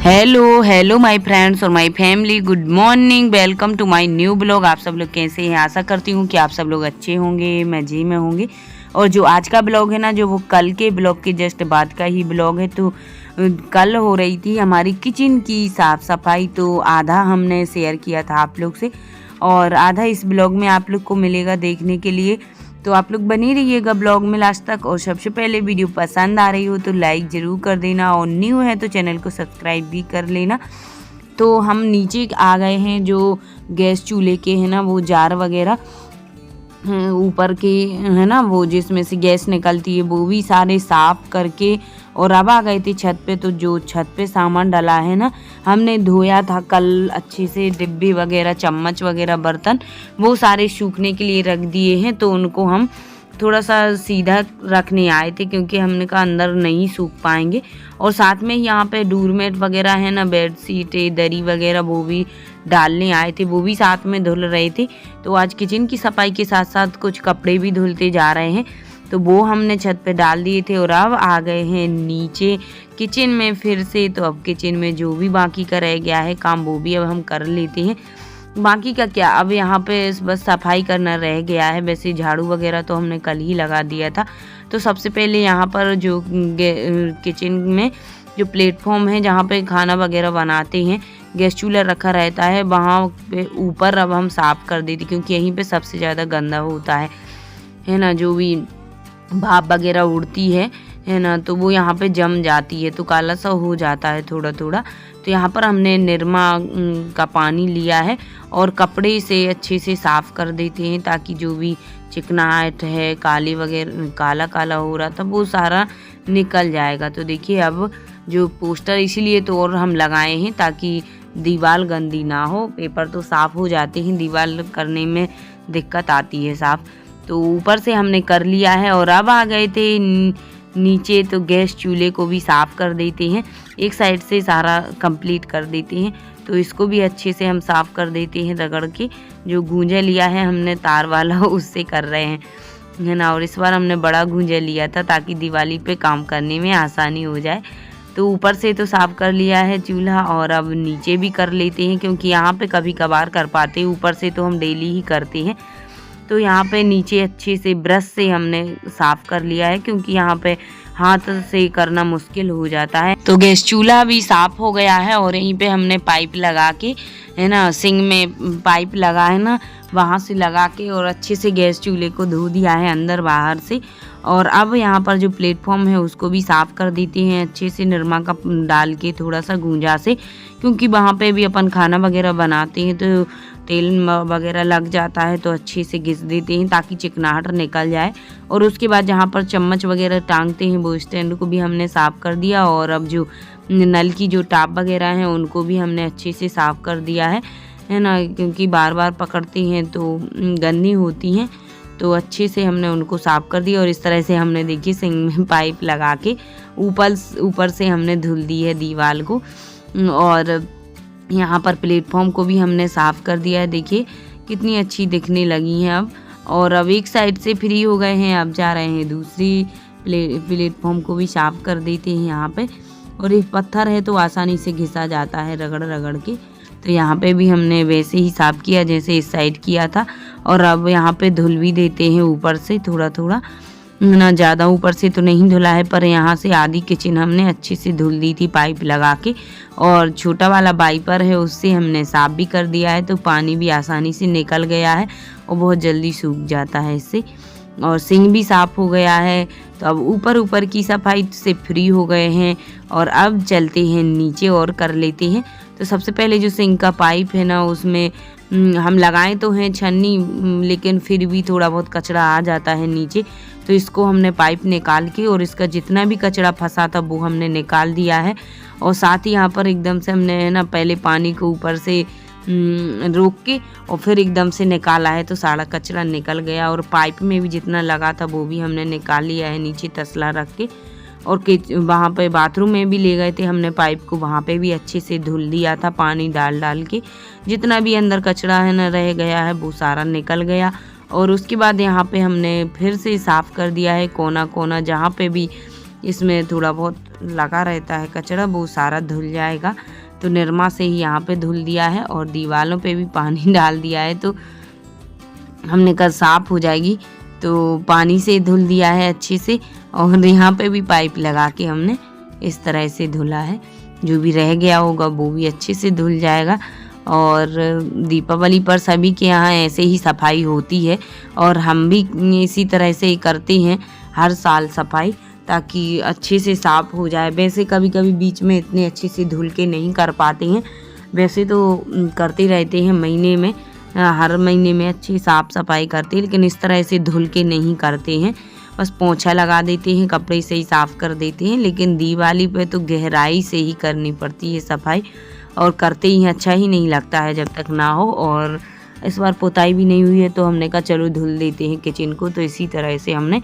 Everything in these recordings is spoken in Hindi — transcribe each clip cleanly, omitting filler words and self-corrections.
हेलो हेलो माय फ्रेंड्स और my family, good morning, welcome to my new blog. आप सब लोग कैसे हैं? आशा करती हूँ कि आप सब लोग अच्छे होंगे, मज़े में होंगे। और जो आज का ब्लॉग है ना, जो वो कल के ब्लॉग के जस्ट बाद का ही ब्लॉग है। तो कल हो रही थी हमारी किचन की साफ़ सफाई, तो आधा हमने शेयर किया था आप लोग से और आधा इस ब्लॉग में आप लोग को मिलेगा देखने के लिए। तो आप लोग बने रहिएगा ब्लॉग में लास्ट तक। और सबसे पहले वीडियो पसंद आ रही हो तो लाइक ज़रूर कर देना और न्यू है तो चैनल को सब्सक्राइब भी कर लेना। तो हम नीचे आ गए हैं, जो गैस चूल्हे के हैं ना वो जार वगैरह ऊपर के है ना, वो जिसमें से गैस निकलती है वो भी सारे साफ करके और अब आ गए थे छत पे। तो जो छत पे सामान डला है ना, हमने धोया था कल अच्छे से, डिब्बे वगैरह, चम्मच वगैरह, बर्तन वो सारे सूखने के लिए रख दिए हैं। तो उनको हम थोड़ा सा सीधा रखने आए थे क्योंकि हमने कहा अंदर नहीं सूख पाएंगे। और साथ में यहाँ पे डोरमेट वगैरह है ना, बेड शीट, दरी वगैरह वो भी डालने आए थे, वो भी साथ में धुल रहे थे। तो आज किचन की सफाई के साथ साथ कुछ कपड़े भी धुलते जा रहे हैं, तो वो हमने छत पे डाल दिए थे। और अब आ गए हैं नीचे किचन में फिर से। तो अब किचन में जो भी बाकी का रह गया है काम वो भी अब हम कर लेते हैं। बाकी का क्या, अब यहाँ पे बस सफाई करना रह गया है। वैसे झाड़ू वगैरह तो हमने कल ही लगा दिया था। तो सबसे पहले यहाँ पर जो किचन में जो प्लेटफॉर्म है जहाँ पे खाना वगैरह बनाते हैं, गैस चूल्हा रखा रहता है, वहाँ पे ऊपर अब हम साफ़ कर देते क्योंकि यहीं पे सबसे ज़्यादा गंदा होता है ना, जो भी भाप वगैरह उड़ती है ना, तो वो यहाँ पे जम जाती है तो काला सा हो जाता है थोड़ा थोड़ा। तो यहाँ पर हमने निरमा का पानी लिया है और कपड़े से अच्छे से साफ़ कर देते हैं ताकि जो भी चिकनाहट है, काली वगैरह, काला काला हो रहा था वो सारा निकल जाएगा। तो देखिए अब जो पोस्टर इसीलिए तो और हम लगाए हैं ताकि दीवार गंदी ना हो। पेपर तो साफ़ हो जाते हैं, दीवार करने में दिक्कत आती है साफ़। तो ऊपर से हमने कर लिया है और अब आ गए थे नीचे। तो गैस चूल्हे को भी साफ़ कर देते हैं, एक साइड से सारा कंप्लीट कर देते हैं। तो इसको भी अच्छे से हम साफ़ कर देते हैं रगड़ के। जो गूंजा लिया है हमने तार वाला उससे कर रहे हैं, है ना। और इस बार हमने बड़ा गूंजा लिया था ताकि दिवाली पे काम करने में आसानी हो जाए। तो ऊपर से तो साफ़ कर लिया है चूल्हा और अब नीचे भी कर लेते हैं क्योंकि यहाँ पे कभी कभार कर पाते हैं, ऊपर से तो हम डेली ही करते हैं। तो यहाँ पे नीचे अच्छे से ब्रश से हमने साफ़ कर लिया है क्योंकि यहाँ पे हाथ से करना मुश्किल हो जाता है। तो गैस चूल्हा भी साफ़ हो गया है और यहीं पे हमने पाइप लगा के, है ना, सिंक में पाइप लगा है ना, वहाँ से लगा के और अच्छे से गैस चूल्हे को धो दिया है अंदर बाहर से। और अब यहाँ पर जो प्लेटफॉर्म है उसको भी साफ़ कर देते हैं अच्छे से निरमा का डाल के, थोड़ा सा गूंजा से, क्योंकि वहाँ पे भी अपन खाना वगैरह बनाते हैं तो तेल वगैरह लग जाता है। तो अच्छे से घिस देते हैं ताकि चिकनाहट निकल जाए। और उसके बाद जहाँ पर चम्मच वगैरह टांगते हैं वो स्टैंड को भी हमने साफ़ कर दिया। और अब जो नल की जो टाप वगैरह हैं उनको भी हमने अच्छे से साफ़ कर दिया है ना, क्योंकि बार बार पकड़ती हैं तो गंदी होती हैं। तो अच्छे से हमने उनको साफ़ कर दिया और इस तरह से हमने देखिए सिंक में पाइप लगा के ऊपर से हमने धुल दी है दीवार को। और यहाँ पर प्लेटफॉर्म को भी हमने साफ़ कर दिया है, देखिए कितनी अच्छी दिखने लगी हैं अब। और अब एक साइड से फ्री हो गए हैं, अब जा रहे हैं दूसरी प्लेटफॉर्म को भी साफ़ कर देते हैं यहाँ पे। और ये पत्थर है तो आसानी से घिसा जाता है रगड़ रगड़ के। तो यहाँ पे भी हमने वैसे ही साफ़ किया जैसे इस साइड किया था। और अब यहाँ पे धुल भी देते हैं ऊपर से थोड़ा थोड़ा, ना ज़्यादा ऊपर से तो नहीं धुला है, पर यहाँ से आधी किचन हमने अच्छे से धुल दी थी पाइप लगा के। और छोटा वाला वाइपर है उससे हमने साफ़ भी कर दिया है, तो पानी भी आसानी से निकल गया है और बहुत जल्दी सूख जाता है इससे। और सिंक भी साफ़ हो गया है। तो अब ऊपर की सफाई से फ्री हो गए हैं और अब चलते हैं नीचे और कर लेते हैं। तो सबसे पहले जो सिंक का पाइप है ना, उसमें हम लगाए तो हैं छन्नी, लेकिन फिर भी थोड़ा बहुत कचरा आ जाता है नीचे। तो इसको हमने पाइप निकाल के और इसका जितना भी कचरा फंसा था वो हमने निकाल दिया है। और साथ ही यहाँ पर एकदम से हमने, है ना, पहले पानी को ऊपर से रोक के और फिर एकदम से निकाला है तो सारा कचरा निकल गया। और पाइप में भी जितना लगा था वो भी हमने निकाल लिया है नीचे तसला रख के। और वहाँ पे बाथरूम में भी ले गए थे हमने पाइप को, वहाँ पे भी अच्छे से धुल दिया था पानी डाल डाल के। जितना भी अंदर कचरा है ना रह गया है वो सारा निकल गया। और उसके बाद यहाँ पे हमने फिर से साफ़ कर दिया है कोना कोना, जहाँ पे भी इसमें थोड़ा बहुत लगा रहता है कचरा वो सारा धुल जाएगा। तो निरमा से ही यहाँ पे धुल दिया है और दीवारों पे भी पानी डाल दिया है, तो हमने कहा साफ हो जाएगी, तो पानी से धुल दिया है अच्छे से। और यहाँ पे भी पाइप लगा के हमने इस तरह से धुला है, जो भी रह गया होगा वो भी अच्छे से धुल जाएगा। और दीपावली पर सभी के यहाँ ऐसे ही सफाई होती है और हम भी इसी तरह से ही करते हैं हर साल सफाई, ताकि अच्छे से साफ़ हो जाए। वैसे कभी कभी बीच में इतने अच्छे से धुल के नहीं कर पाते हैं, वैसे तो करते रहते हैं महीने में, हर महीने में अच्छी साफ़ सफाई करते हैं, लेकिन इस तरह से धुल के नहीं करते हैं। बस पोंछा लगा देते हैं, कपड़े से ही साफ़ कर देते हैं। लेकिन दिवाली पे तो गहराई से ही करनी पड़ती है सफाई, और करते ही अच्छा ही नहीं लगता है जब तक ना हो। और इस बार पुताई भी नहीं हुई है, तो हमने कहा चलो धुल देते हैं किचन को, तो इसी तरह से हमने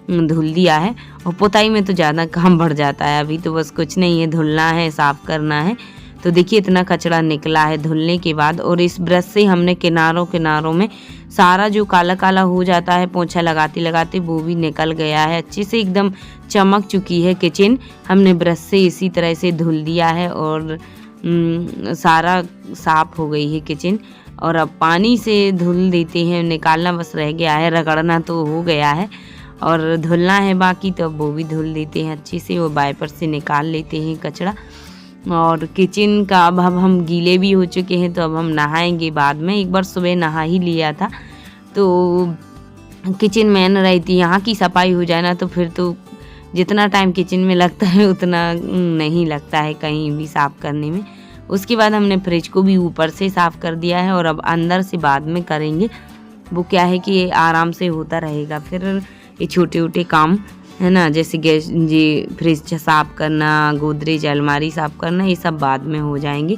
धुल दिया है। और पुताई में तो ज़्यादा काम बढ़ जाता है, अभी तो बस कुछ नहीं है, धुलना है, साफ़ करना है। तो देखिए इतना कचरा निकला है धुलने के बाद। और इस ब्रश से हमने किनारों में सारा जो काला काला हो जाता है पोंछा लगाते लगाते वो भी निकल गया है, अच्छे से एकदम चमक चुकी है किचन। हमने ब्रश से इसी तरह से धुल दिया है और सारा साफ हो गई है किचन। और अब पानी से धुल देते हैं, निकालना बस रह गया है, रगड़ना तो हो गया है और धुलना है बाकी, तो अब वो भी धुल देते हैं अच्छे से। वो वाइपर से निकाल लेते हैं कचरा। और किचन का अब हम गीले भी हो चुके हैं, तो अब हम नहाएंगे बाद में। एक बार सुबह नहा ही लिया था, तो किचन मेन रहती, यहाँ की सफाई हो जाए ना तो फिर तो जितना टाइम किचन में लगता है उतना नहीं लगता है कहीं भी साफ़ करने में। उसके बाद हमने फ्रिज को भी ऊपर से साफ़ कर दिया है और अब अंदर से बाद में करेंगे। वो क्या है कि आराम से होता रहेगा, फिर ये छोटे छोटे काम है ना, जैसे गैस जी फ्रिज साफ़ करना, गोदरेज अलमारी साफ़ करना, ये सब बाद में हो जाएंगे।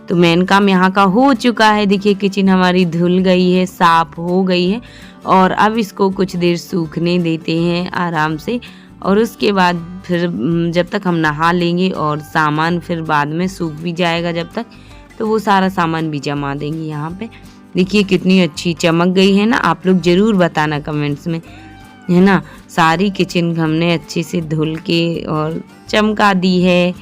तो मेन काम यहाँ का हो चुका है। देखिए किचन हमारी धुल गई है, साफ़ हो गई है। और अब इसको कुछ देर सूखने देते हैं आराम से, और उसके बाद फिर जब तक हम नहा लेंगे और सामान फिर बाद में सूख भी जाएगा जब तक, तो वो सारा सामान भी जमा देंगे यहाँ पे। देखिए कितनी अच्छी चमक गई है ना, आप लोग ज़रूर बताना कमेंट्स में, है ना। सारी किचन हमने अच्छे से धुल के और चमका दी है।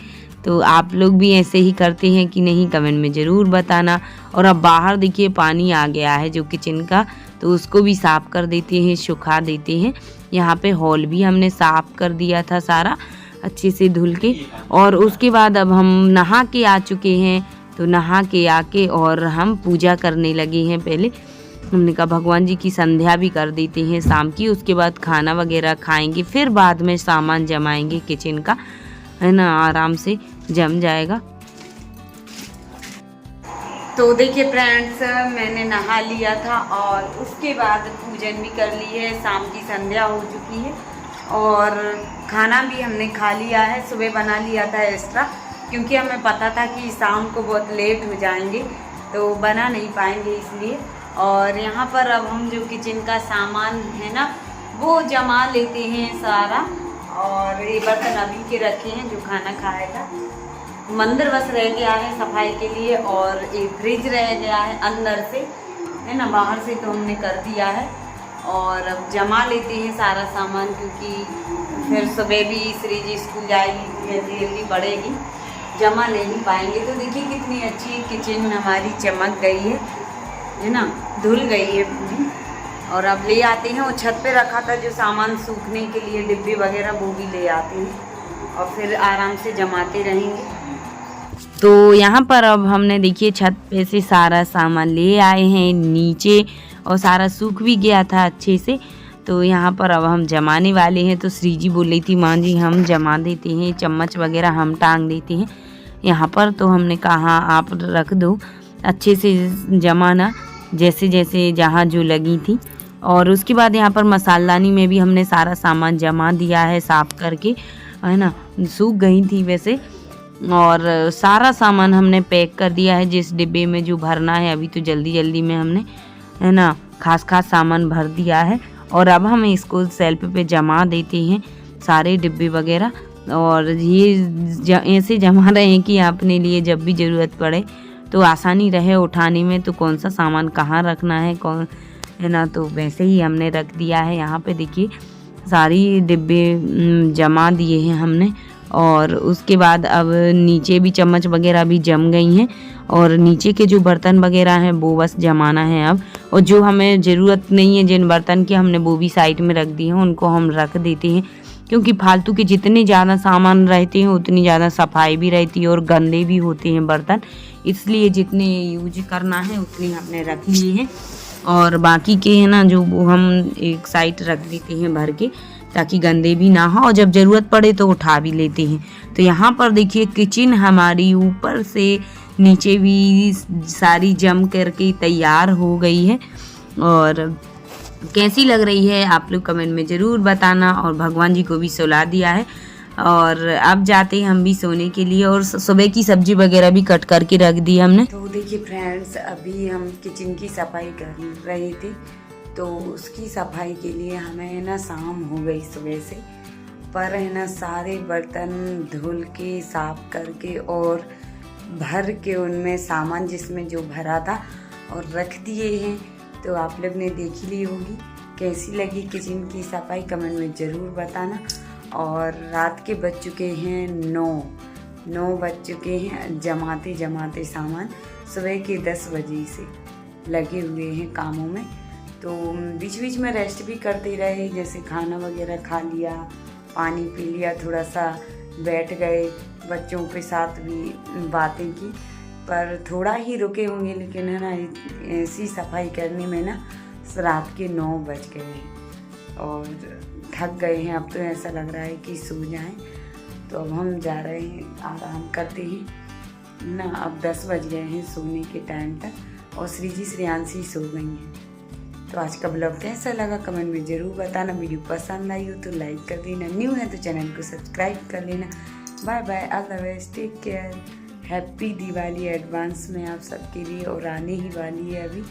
तो आप लोग भी ऐसे ही करते हैं कि नहीं, कमेंट में ज़रूर बताना। और अब बाहर देखिए पानी आ गया है जो किचन का, तो उसको भी साफ़ कर देते हैं, सुखा देते हैं। यहाँ पे हॉल भी हमने साफ़ कर दिया था सारा अच्छे से धुल के। और उसके बाद अब हम नहा के आ चुके हैं, तो नहा के आके और हम पूजा करने लगे हैं। पहले हमने कहा भगवान जी की संध्या भी कर देते हैं शाम की, उसके बाद खाना वगैरह खाएंगे, फिर बाद में सामान जमाएंगे किचन का, है ना, आराम से जम जाएगा। तो देखिए फ्रेंड्स, मैंने नहा लिया था और उसके बाद पूजन भी कर ली है, शाम की संध्या हो चुकी है और खाना भी हमने खा लिया है। सुबह बना लिया था एक्स्ट्रा, क्योंकि हमें पता था कि शाम को बहुत लेट हो जाएंगे तो बना नहीं पाएंगे इसलिए। और यहाँ पर अब हम जो किचन का सामान है ना वो जमा लेते हैं सारा। और ये बर्तन अभी के रखे हैं जो खाना खाएगा। मंदिर बस रह गया है सफाई के लिए, और एक फ्रिज रह गया है अंदर से, है ना, बाहर से तो हमने कर दिया है। और अब जमा लेते हैं सारा सामान, क्योंकि फिर सुबह भी श्री जी स्कूल जाएगी, जल्दी बढ़ेगी, जमा ले नहीं पाएंगे। तो देखिए कितनी अच्छी किचन हमारी चमक गई है ना, धुल गई है पूरी। और अब ले आते हैं, वो छत पे रखा था जो सामान सूखने के लिए, डिब्बे वगैरह, वो भी ले आते हैं और फिर आराम से जमाते रहेंगे। तो यहाँ पर अब हमने देखिए छत पे से सारा सामान ले आए हैं नीचे, और सारा सूख भी गया था अच्छे से। तो यहाँ पर अब हम जमाने वाले हैं। तो श्री जी बोल रही थी माँ जी हम जमा देते हैं, चम्मच वगैरह हम टांग देते हैं यहाँ पर। तो हमने कहा आप रख दो, अच्छे से जमाना जैसे जैसे जहाँ जो लगी थी। और उसके बाद यहाँ पर मसालदानी में भी हमने सारा सामान जमा दिया है साफ़ करके, है ना, सूख गई थी वैसे। और सारा सामान हमने पैक कर दिया है जिस डिब्बे में जो भरना है। अभी तो जल्दी जल्दी में हमने, है ना, खास सामान भर दिया है। और अब हम इसको सेल्फ पे जमा देते हैं सारे डिब्बे वगैरह। और ये ऐसे जमा रहे हैं कि अपने लिए जब भी ज़रूरत पड़े तो आसानी रहे उठाने में, तो कौन सा सामान कहाँ रखना है, कौन, है ना। तो वैसे ही हमने रख दिया है। यहाँ पे देखिए सारी डिब्बे जमा दिए हैं हमने। और उसके बाद अब नीचे भी चम्मच वगैरह भी जम गई हैं और नीचे के जो बर्तन वगैरह हैं वो बस जमाना है अब। और जो हमें ज़रूरत नहीं है जिन बर्तन की, हमने वो भी साइड में रख दी हैं, उनको हम रख देते हैं, क्योंकि फालतू के जितने ज़्यादा सामान रहते हैं उतनी ज़्यादा सफाई भी रहती है और गंदे भी होते हैं बर्तन, इसलिए जितने यूज करना है उतने हमने रख लिए हैं। और बाकी के है ना जो वो हम एक साइड रख देते हैं भर के, ताकि गंदे भी ना हो और जब ज़रूरत पड़े तो उठा भी लेते हैं। तो यहाँ पर देखिए किचन हमारी ऊपर से नीचे भी सारी जम करके तैयार हो गई है। और कैसी लग रही है आप लोग कमेंट में ज़रूर बताना। और भगवान जी को भी सुला दिया है और अब जाते हैं हम भी सोने के लिए। और सुबह की सब्जी वगैरह भी कट करके रख दी हमने। तो देखिए फ्रेंड्स, अभी हम किचन की सफाई कर रहे थे, तो उसकी सफाई के लिए हमें है ना शाम हो गई सुबह से, पर है ना सारे बर्तन धुल के साफ करके और भर के उनमें सामान जिसमें जो भरा था और रख दिए हैं। तो आप लोग ने देख ही ली होगी कैसी लगी किचन की सफाई, कमेंट में ज़रूर बताना। और रात के बज चुके हैं 9 बज चुके हैं जमाते जमाते सामान, सुबह के 10 बजे से लगे हुए हैं कामों में। तो बीच बीच में रेस्ट भी करते रहे, जैसे खाना वगैरह खा लिया, पानी पी लिया, थोड़ा सा बैठ गए, बच्चों के साथ भी बातें की, पर थोड़ा ही रुके होंगे, लेकिन है ना ऐसी सफाई करने में ना रात के 9 बज गए हैं और थक गए हैं। अब तो ऐसा लग रहा है कि सो जाएं, तो अब हम जा रहे हैं, आराम करते हैं ना। अब 10 बज गए हैं सोने के टाइम तक और श्रीजी श्रेयांशी सो गई हैं। तो आज का ब्लॉग कैसा लगा कमेंट में ज़रूर बताना। वीडियो पसंद आई हो तो लाइक कर देना, न्यू है तो चैनल को सब्सक्राइब कर लेना। Bye bye, all the best, take care, happy Diwali advance में आप सबके लिए, और आने ही वाली है अभी।